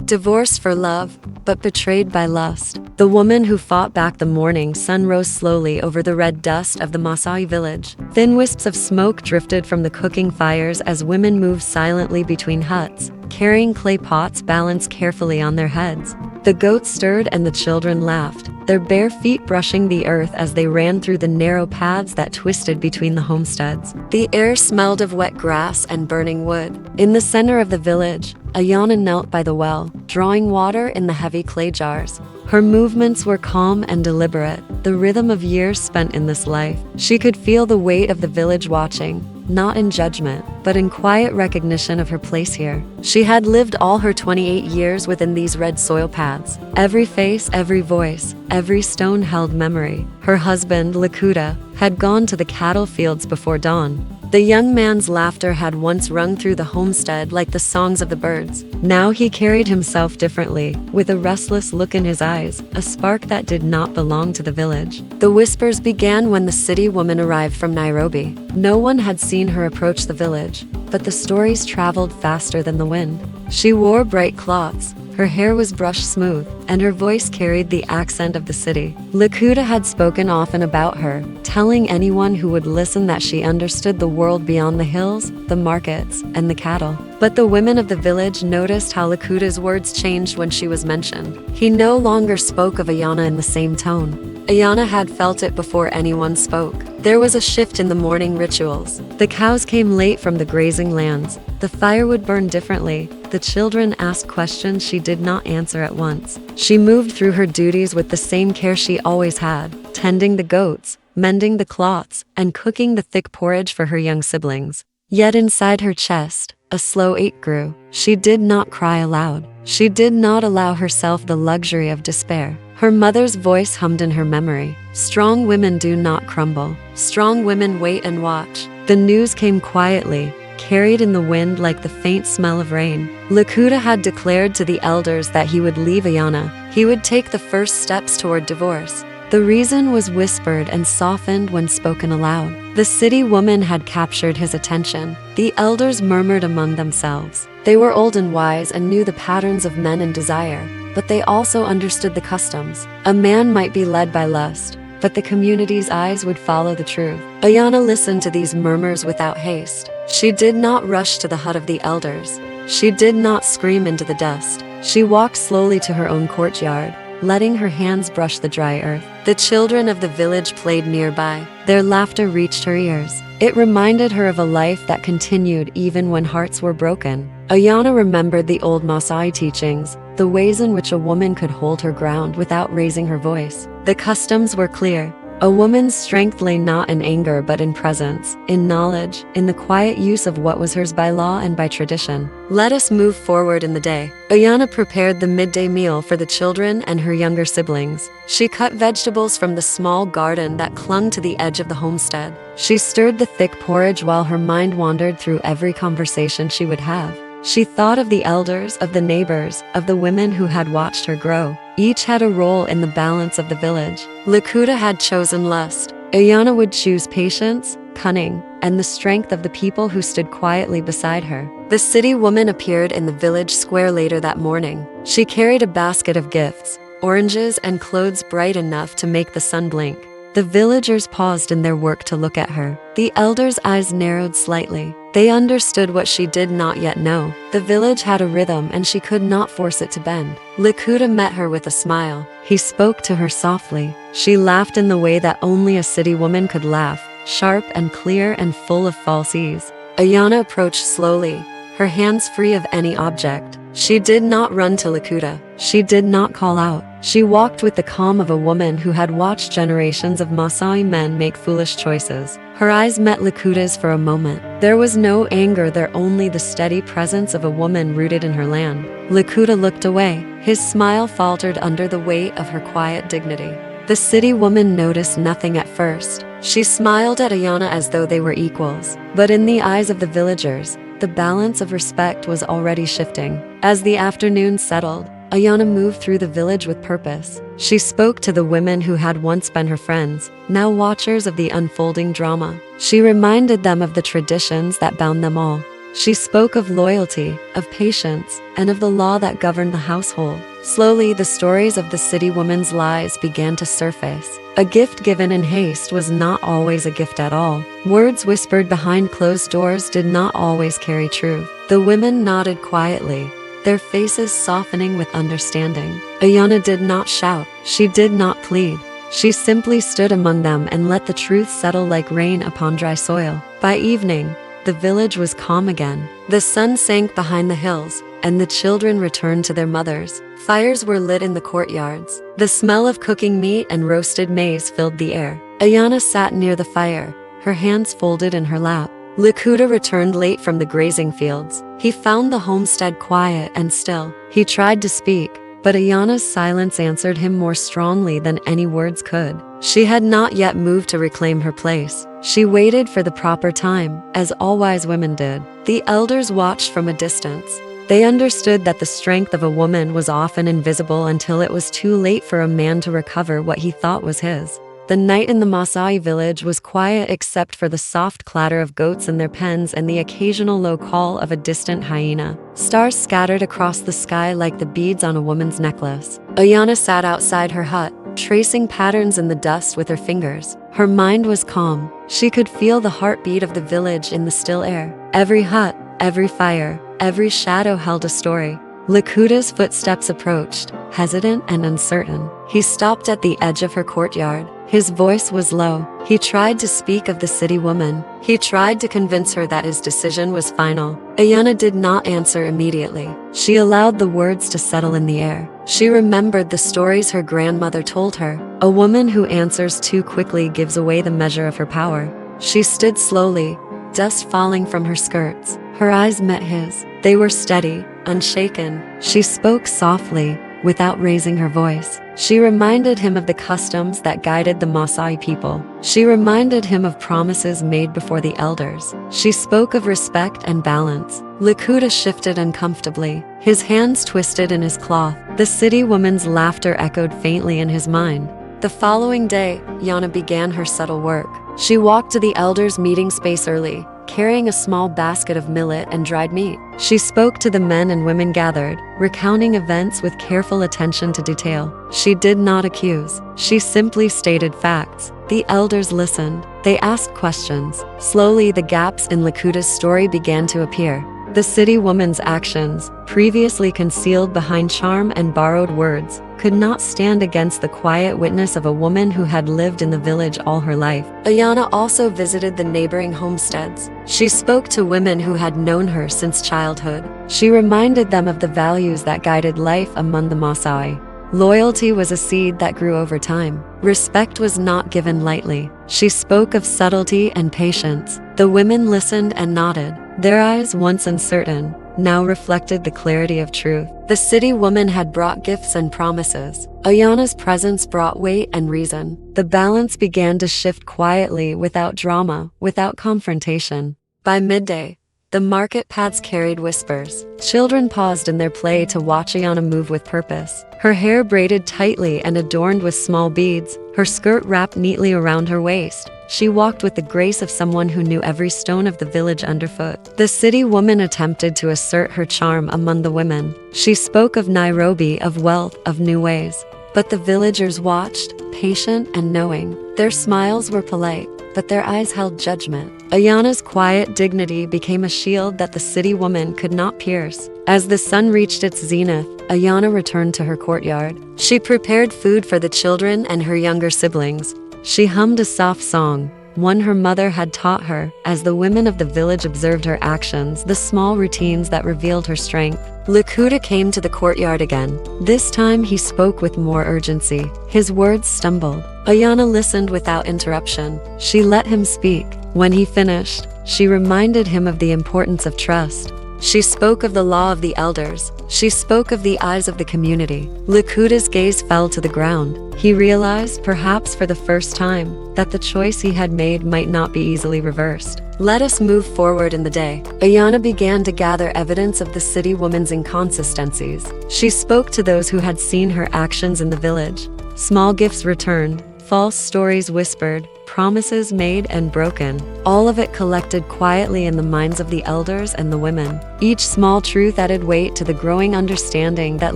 divorced for love, but betrayed by lust. The woman who fought back. The morning sun rose slowly over the red dust of the Maasai village. Thin wisps of smoke drifted from the cooking fires as women moved silently between huts, carrying clay pots balanced carefully on their heads. The goats stirred and the children laughed, their bare feet brushing the earth as they ran through the narrow paths that twisted between the homesteads. The air smelled of wet grass and burning wood. In the center of the village, Ayana knelt by the well, drawing water in the heavy clay jars. Her movements were calm and deliberate, the rhythm of years spent in this life. She could feel the weight of the village watching, not in judgment, but in quiet recognition of her place here. She had lived all her 28 years within these red soil paths. Every face, every voice, every stone held memory. Her husband, Lekuta, had gone to the cattle fields before dawn. The young man's laughter had once rung through the homestead like the songs of the birds. Now he carried himself differently, with a restless look in his eyes, a spark that did not belong to the village. The whispers began when the city woman arrived from Nairobi. No one had seen her approach the village, but the stories traveled faster than the wind. She wore bright cloths, her hair was brushed smooth, and her voice carried the accent of the city. Lekuta had spoken often about her, telling anyone who would listen that she understood the world beyond the hills, the markets, and the cattle. But the women of the village noticed how Lekuta's words changed when she was mentioned. He no longer spoke of Ayana in the same tone. Ayana had felt it before anyone spoke. There was a shift in the morning rituals. The cows came late from the grazing lands. The fire would burn differently. The children asked questions she did not answer at once. She moved through her duties with the same care she always had, tending the goats, mending the cloths, and cooking the thick porridge for her young siblings. Yet inside her chest, a slow ache grew. She did not cry aloud. She did not allow herself the luxury of despair. Her mother's voice hummed in her memory. Strong women do not crumble. Strong women wait and watch. The news came quietly, carried in the wind like the faint smell of rain. Lekuta had declared to the elders that he would leave Ayana. He would take the first steps toward divorce. The reason was whispered and softened when spoken aloud. The city woman had captured his attention. The elders murmured among themselves. They were old and wise and knew the patterns of men and desire, but they also understood the customs. A man might be led by lust, but the community's eyes would follow the truth. Ayana listened to these murmurs without haste. She did not rush to the hut of the elders. She did not scream into the dust. She walked slowly to her own courtyard, letting her hands brush the dry earth. The children of the village played nearby. Their laughter reached her ears. It reminded her of a life that continued even when hearts were broken. Ayana remembered the old Maasai teachings, the ways in which a woman could hold her ground without raising her voice. The customs were clear. A woman's strength lay not in anger but in presence, in knowledge, in the quiet use of what was hers by law and by tradition. Let us move forward in the day. Ayana prepared the midday meal for the children and her younger siblings. She cut vegetables from the small garden that clung to the edge of the homestead. She stirred the thick porridge while her mind wandered through every conversation she would have. She thought of the elders, of the neighbors, of the women who had watched her grow. Each had a role in the balance of the village. Lekuta had chosen lust. Ayana would choose patience, cunning, and the strength of the people who stood quietly beside her. The city woman appeared in the village square later that morning. She carried a basket of gifts, oranges and clothes bright enough to make the sun blink. The villagers paused in their work to look at her. The elders' eyes narrowed slightly. They understood what she did not yet know. The village had a rhythm and she could not force it to bend. Lekuta met her with a smile. He spoke to her softly. She laughed in the way that only a city woman could laugh, sharp and clear and full of false ease. Ayana approached slowly, her hands free of any object. She did not run to Lekuta. She did not call out. She walked with the calm of a woman who had watched generations of Maasai men make foolish choices. Her eyes met Lekuta's for a moment. There was no anger there, only the steady presence of a woman rooted in her land. Lekuta looked away. His smile faltered under the weight of her quiet dignity. The city woman noticed nothing at first. She smiled at Ayana as though they were equals. But in the eyes of the villagers, the balance of respect was already shifting. As the afternoon settled, Ayana moved through the village with purpose. She spoke to the women who had once been her friends, now watchers of the unfolding drama. She reminded them of the traditions that bound them all. She spoke of loyalty, of patience, and of the law that governed the household. Slowly, the stories of the city woman's lies began to surface. A gift given in haste was not always a gift at all. Words whispered behind closed doors did not always carry truth. The women nodded quietly, their faces softening with understanding. Ayana did not shout. She did not plead. She simply stood among them and let the truth settle like rain upon dry soil. By evening, the village was calm again. The sun sank behind the hills, and the children returned to their mothers. Fires were lit in the courtyards. The smell of cooking meat and roasted maize filled the air. Ayana sat near the fire, her hands folded in her lap. Lekuta returned late from the grazing fields. He found the homestead quiet and still. He tried to speak, but Ayana's silence answered him more strongly than any words could. She had not yet moved to reclaim her place. She waited for the proper time, as all wise women did. The elders watched from a distance. They understood that the strength of a woman was often invisible until it was too late for a man to recover what he thought was his. The night in the Maasai village was quiet except for the soft clatter of goats in their pens and the occasional low call of a distant hyena. Stars scattered across the sky like the beads on a woman's necklace. Ayana sat outside her hut, tracing patterns in the dust with her fingers. Her mind was calm. She could feel the heartbeat of the village in the still air. Every hut, every fire, every shadow held a story. Lekuta's footsteps approached, hesitant and uncertain. He stopped at the edge of her courtyard. His voice was low. He tried to speak of the city woman. He tried to convince her that his decision was final. Ayana did not answer immediately. She allowed the words to settle in the air. She remembered the stories her grandmother told her. A woman who answers too quickly gives away the measure of her power. She stood slowly, dust falling from her skirts. Her eyes met his. They were steady, unshaken. She spoke softly, without raising her voice. She reminded him of the customs that guided the Maasai people. She reminded him of promises made before the elders. She spoke of respect and balance. Lekuta shifted uncomfortably. His hands twisted in his cloth. The city woman's laughter echoed faintly in his mind. The following day, Ayana began her subtle work. She walked to the elders' meeting space early, carrying a small basket of millet and dried meat. She spoke to the men and women gathered, recounting events with careful attention to detail. She did not accuse. She simply stated facts. The elders listened. They asked questions. Slowly, the gaps in Lekuta's story began to appear. The city woman's actions, previously concealed behind charm and borrowed words, could not stand against the quiet witness of a woman who had lived in the village all her life. Ayana also visited the neighboring homesteads. She spoke to women who had known her since childhood. She reminded them of the values that guided life among the Maasai. Loyalty was a seed that grew over time. Respect was not given lightly. She spoke of subtlety and patience. The women listened and nodded. Their eyes, once uncertain, now reflected the clarity of truth. The city woman had brought gifts and promises. Ayana's presence brought weight and reason. The balance began to shift quietly, without drama, without confrontation. By midday, the market paths carried whispers. Children paused in their play to watch Ayana move with purpose. Her hair braided tightly and adorned with small beads, her skirt wrapped neatly around her waist. She walked with the grace of someone who knew every stone of the village underfoot. The city woman attempted to assert her charm among the women. She spoke of Nairobi, of wealth, of new ways. But the villagers watched, patient and knowing. Their smiles were polite, but their eyes held judgment. Ayana's quiet dignity became a shield that the city woman could not pierce. As the sun reached its zenith, Ayana returned to her courtyard. She prepared food for the children and her younger siblings. She hummed a soft song, one her mother had taught her. As the women of the village observed her actions, the small routines that revealed her strength. Lekuta came to the courtyard again. This time he spoke with more urgency. His words stumbled. Ayana listened without interruption. She let him speak. When he finished, she reminded him of the importance of trust. She spoke of the law of the elders. She spoke of the eyes of the community. Lekuta's gaze fell to the ground. He realized, perhaps for the first time, that the choice he had made might not be easily reversed. Let us move forward in the day. Ayana began to gather evidence of the city woman's inconsistencies. She spoke to those who had seen her actions in the village. Small gifts returned, false stories whispered, promises made and broken. All of it collected quietly in the minds of the elders and the women. Each small truth added weight to the growing understanding that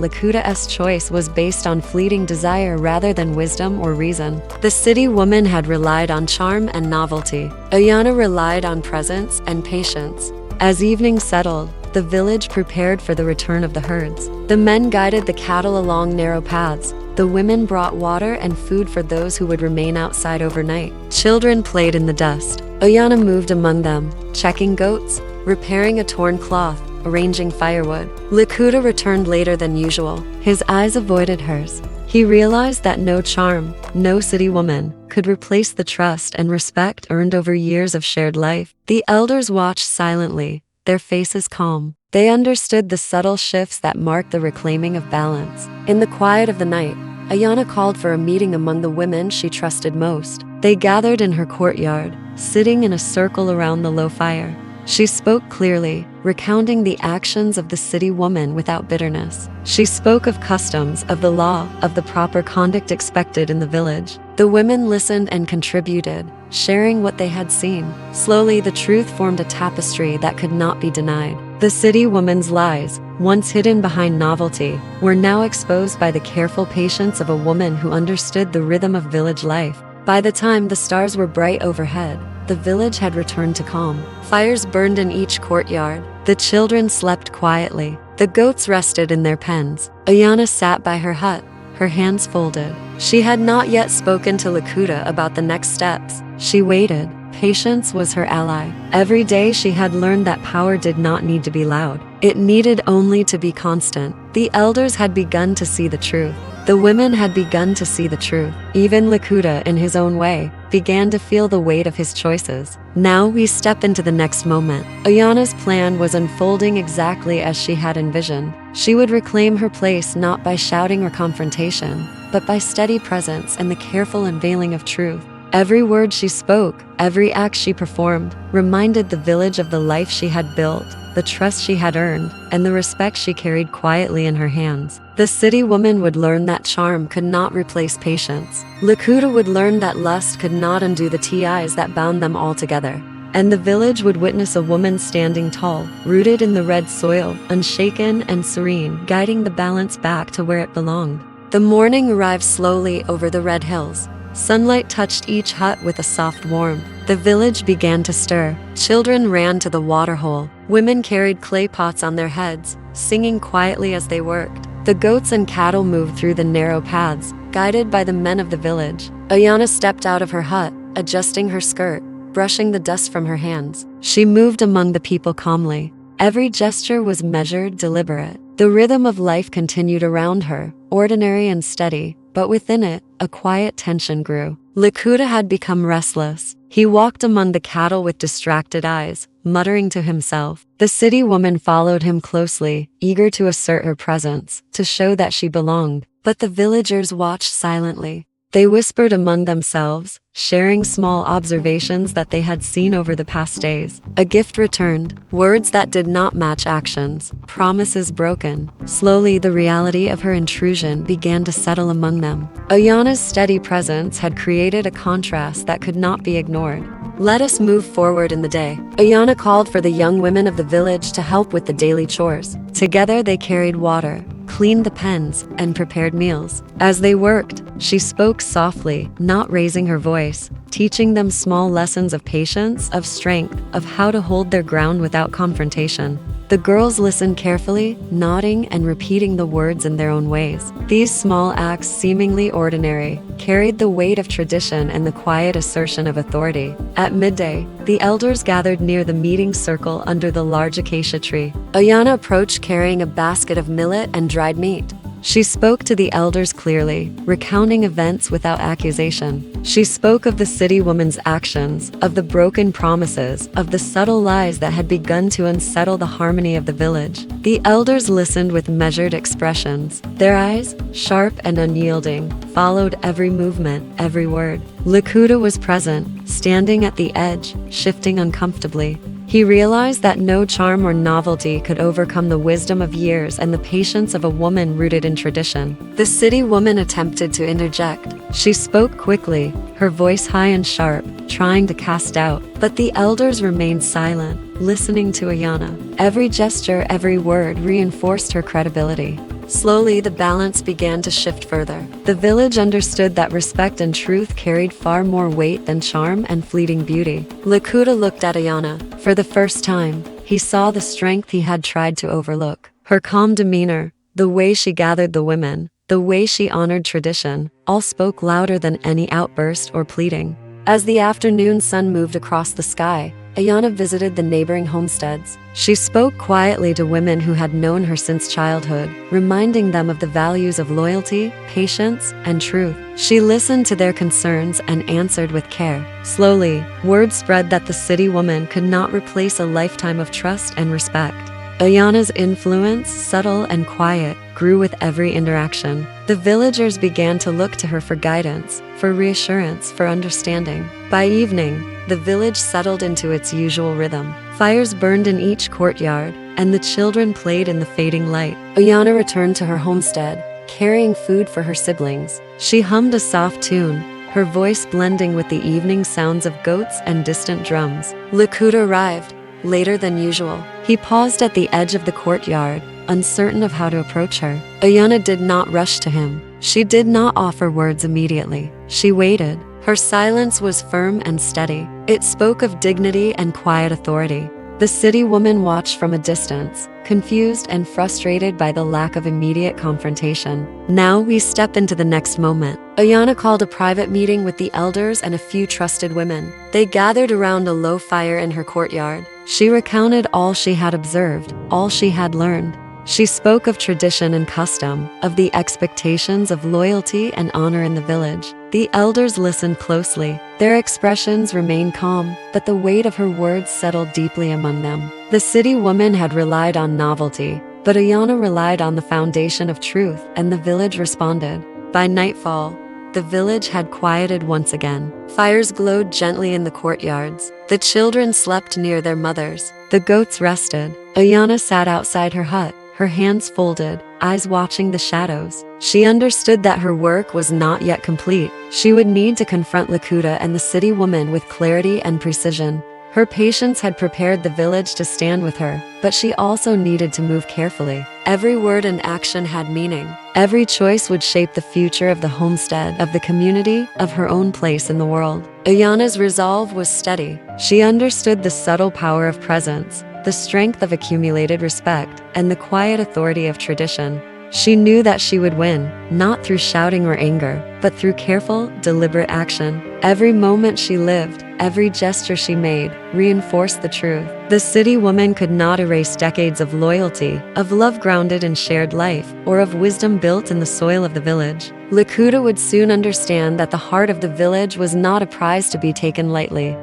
Lekuta's choice was based on fleeting desire rather than wisdom or reason. The city woman had relied on charm and novelty. Ayana relied on presence and patience. As evening settled, the village prepared for the return of the herds. The men guided the cattle along narrow paths. The women brought water and food for those who would remain outside overnight. Children played in the dust. Ayana moved among them, checking goats, repairing a torn cloth, arranging firewood. Lekuta returned later than usual. His eyes avoided hers. He realized that no charm, no city woman, could replace the trust and respect earned over years of shared life. The elders watched silently, their faces calm. They understood the subtle shifts that marked the reclaiming of balance. In the quiet of the night, Ayana called for a meeting among the women she trusted most. They gathered in her courtyard, sitting in a circle around the low fire. She spoke clearly, recounting the actions of the city woman without bitterness. She spoke of customs, of the law, of the proper conduct expected in the village. The women listened and contributed, sharing what they had seen. Slowly, the truth formed a tapestry that could not be denied. The city woman's lies, once hidden behind novelty, were now exposed by the careful patience of a woman who understood the rhythm of village life. By the time the stars were bright overhead, the village had returned to calm. Fires burned in each courtyard. The children slept quietly. The goats rested in their pens. Ayana sat by her hut, her hands folded. She had not yet spoken to Lekuta about the next steps. She waited. Patience was her ally. Every day she had learned that power did not need to be loud. It needed only to be constant. The elders had begun to see the truth. The women had begun to see the truth. Even Lekuta, in his own way, began to feel the weight of his choices. Now we step into the next moment. Ayana's plan was unfolding exactly as she had envisioned. She would reclaim her place not by shouting or confrontation, but by steady presence and the careful unveiling of truth. Every word she spoke, every act she performed, reminded the village of the life she had built, the trust she had earned, and the respect she carried quietly in her hands. The city woman would learn that charm could not replace patience. Lekuta would learn that lust could not undo the ties that bound them all together. And the village would witness a woman standing tall, rooted in the red soil, unshaken and serene, guiding the balance back to where it belonged. The morning arrived slowly over the red hills. Sunlight touched each hut with a soft warmth. The village began to stir. Children ran to the water hole. Women carried clay pots on their heads, singing quietly as they worked. The goats and cattle moved through the narrow paths, guided by the men of the village. Ayana stepped out of her hut, adjusting her skirt, brushing the dust from her hands. She moved among the people calmly. Every gesture was measured, deliberate. The rhythm of life continued around her, ordinary and steady, but within it, a quiet tension grew. Lekuta had become restless. He walked among the cattle with distracted eyes, muttering to himself. The city woman followed him closely, eager to assert her presence, to show that she belonged. But the villagers watched silently. They whispered among themselves, sharing small observations that they had seen over the past days. A gift returned, words that did not match actions, promises broken. Slowly, the reality of her intrusion began to settle among them. Ayana's steady presence had created a contrast that could not be ignored. Let us move forward in the day. Ayana called for the young women of the village to help with the daily chores. Together they carried water, cleaned the pens, and prepared meals. As they worked, she spoke softly, not raising her voice, teaching them small lessons of patience, of strength, of how to hold their ground without confrontation. The girls listened carefully, nodding and repeating the words in their own ways. These small acts, seemingly ordinary, carried the weight of tradition and the quiet assertion of authority. At midday, the elders gathered near the meeting circle under the large acacia tree. Ayana approached carrying a basket of millet and dried meat. She spoke to the elders clearly, recounting events without accusation. She spoke of the city woman's actions, of the broken promises, of the subtle lies that had begun to unsettle the harmony of the village. The elders listened with measured expressions. Their eyes, sharp and unyielding, followed every movement, every word. Lekuta was present, standing at the edge, shifting uncomfortably. He realized that no charm or novelty could overcome the wisdom of years and the patience of a woman rooted in tradition. The city woman attempted to interject. She spoke quickly, her voice high and sharp, trying to cast doubt. But the elders remained silent, listening to Ayana. Every gesture, every word reinforced her credibility. Slowly, the balance began to shift further. The village understood that respect and truth carried far more weight than charm and fleeting beauty. Lekuta looked at Ayana. For the first time, he saw the strength he had tried to overlook. Her calm demeanor, the way she gathered the women, the way she honored tradition, all spoke louder than any outburst or pleading. As the afternoon sun moved across the sky, Ayana visited the neighboring homesteads. She spoke quietly to women who had known her since childhood, reminding them of the values of loyalty, patience, and truth. She listened to their concerns and answered with care. Slowly, word spread that the city woman could not replace a lifetime of trust and respect. Ayana's influence, subtle and quiet, grew with every interaction. The villagers began to look to her for guidance, for reassurance, for understanding. By evening, the village settled into its usual rhythm. Fires burned in each courtyard, and the children played in the fading light. Ayana returned to her homestead, carrying food for her siblings. She hummed a soft tune, her voice blending with the evening sounds of goats and distant drums. Lekuta arrived, later than usual. He paused at the edge of the courtyard, uncertain of how to approach her. Ayana did not rush to him. She did not offer words immediately. She waited. Her silence was firm and steady. It spoke of dignity and quiet authority. The city woman watched from a distance, confused and frustrated by the lack of immediate confrontation. Now we step into the next moment. Ayana called a private meeting with the elders and a few trusted women. They gathered around a low fire in her courtyard. She recounted all she had observed, all she had learned. She spoke of tradition and custom, of the expectations of loyalty and honor in the village. The elders listened closely. Their expressions remained calm, but the weight of her words settled deeply among them. The city woman had relied on novelty, but Ayana relied on the foundation of truth, and the village responded. By nightfall, the village had quieted once again. Fires glowed gently in the courtyards. The children slept near their mothers. The goats rested. Ayana sat outside her hut, her hands folded, eyes watching the shadows. She understood that her work was not yet complete. She would need to confront Lekuta and the city woman with clarity and precision. Her patience had prepared the village to stand with her, but she also needed to move carefully. Every word and action had meaning. Every choice would shape the future of the homestead, of the community, of her own place in the world. Ayana's resolve was steady. She understood the subtle power of presence, the strength of accumulated respect, and the quiet authority of tradition. She knew that she would win, not through shouting or anger, but through careful, deliberate action. Every moment she lived, every gesture she made, reinforced the truth. The city woman could not erase decades of loyalty, of love grounded in shared life, or of wisdom built in the soil of the village. Lekuta would soon understand that the heart of the village was not a prize to be taken lightly.